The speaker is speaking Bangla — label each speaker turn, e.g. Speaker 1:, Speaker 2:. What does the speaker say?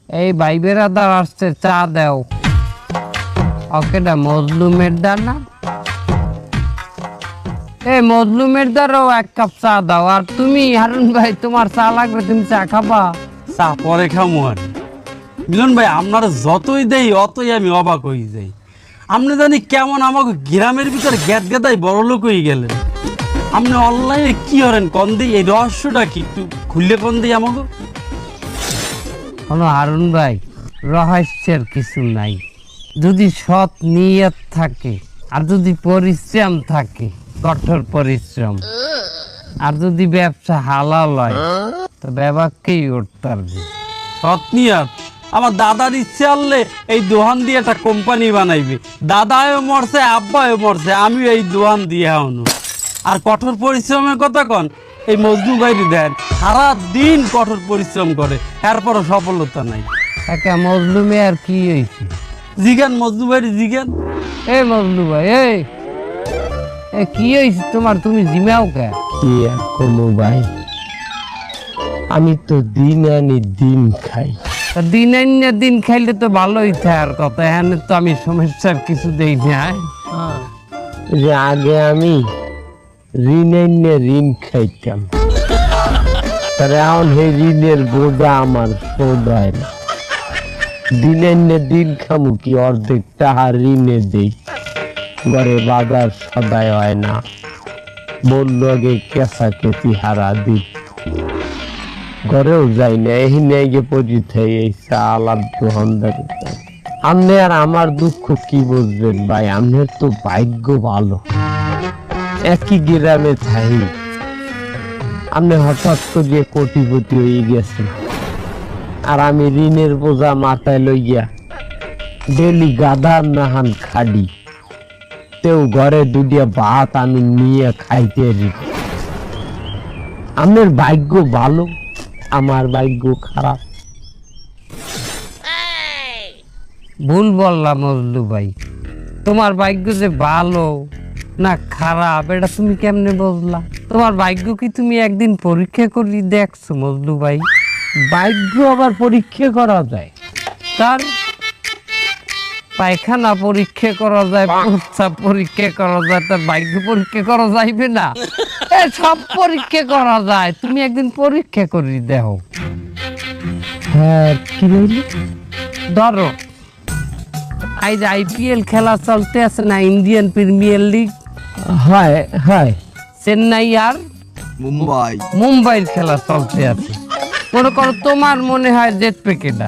Speaker 1: এই ভাই বেরাদার আসছে, চা দাও। ওকে না মজলুমের দা না, এই মজলুমের দ্বারাও এক কাপ চা দাও। আর তুমি হারুন ভাই, তোমার চা লাগবে, তুমি চা খাবা?
Speaker 2: চা পরে খামু। আর মিলন ভাই, আপনারা যতই দেই অতই আমি অবাক হয়ে যাই। আপনি জানি কেমন আমাকে গ্রামের ভিতর গ্যাদ গেদাই বড় লোক হয়ে গেলেন। আপনি অনলাইনে কি করেন কন দিই, এই রহস্যটা কি একটু খুললে কন দিই আমাকে।
Speaker 1: কোনো হারুন ভাই, রহস্যের কিছু নাই। যদি সৎ নিয়ত থাকে, আর যদি পরিশ্রম থাকে, কঠোর পরিশ্রম, আর যদি ব্যবসা হালাল হয়, তো ব্যবসাকেই উঠতে পারবে।
Speaker 2: সৎনিয়াত আমার দাদার ইচ্ছে আনলে এই দোহান দিয়ে একটা কোম্পানি বানাইবে। দাদাও মরছে, আব্বাও মরছে, আমিও এই দোহান দিয়ে আনো। আর কঠোর পরিশ্রমের কথা কন, এই মজনু ভাইরি দেন সারা দিন কঠোর পরিশ্রম করে, এরপরও সফলতা নাই।
Speaker 1: একা মজলুমে আর কি হয়েছে?
Speaker 2: জিগান মজনু ভাইরি জিগান।
Speaker 1: এই মজলু ভাই, এ কি হয়েছে তোমার? তুমি জিমাও কে?
Speaker 3: কি আর করবো ভাই, আমি তো দিন আনি দিন খাই।
Speaker 1: তা দিন আনিয়া দিন খাইলে তো ভালোই থাকার কথা। এখানে তো আমি সমস্যার কিছু দেই না।
Speaker 3: যে আগে আমি ঋণ এনে ঋণ খাইতাম, তার এখন সেই ঋণের বোঝা আমার শোধ হয় না। দিন এনে দিন খামু কি, অর্ধেক টাকা ঋণে দেই, ঘরে বাজার সদায় হয় না, বলল আগে কেঁচা কেঁচি হারা দিই, ঘরেও যাই না। এই নিয়ে পরিচয় এই চাল আর দোকানদার। আপনি আর আমার দুঃখ কি বুঝবেন ভাই, আপনার তো ভাগ্য ভালো, একই গ্রামে থাই, আপনি হঠাৎ করে কোটিপতি হয়ে গেছেন, আর আমি ঋণের বোঝা মাথায় লইয়া ডেলি গাধার নাহান খাডি, তেও ঘরে দুটিয়া ভাত আমি নিয়ে খাইতে রি। আপনার ভাগ্য ভালো, আমার ভাগ্য খারাপ।
Speaker 1: ভুল বললাম মজলু ভাই। তোমার ভাগ্য যে ভালো না খারাপ, এটা তুমি কেমনে বুঝলা? তোমার ভাগ্য কি তুমি একদিন পরীক্ষা করে দেখছো মজলু ভাই?
Speaker 3: ভাগ্য আবার পরীক্ষা করা যায়?
Speaker 1: তার পায়খানা পরীক্ষা করা যায়, প্রস্রাব পরীক্ষা করা যায়, তার ভাগ্য পরীক্ষা করা যাইবে না? সব পরীক্ষা করা যায়, তুমি একদিন পরীক্ষা করে দেখো।
Speaker 3: হ্যাঁ, কি বললি?
Speaker 1: ধরো আজ IPL খেলা চলতে আছে না, ইন্ডিয়ান প্রিমিয়ার লিগ।
Speaker 3: হয় হয়,
Speaker 1: চেন্নাই আর মুম্বাইয়ের খেলা চলতে আছে। মনে করো তোমার মনে হয় জেট পেকেটা,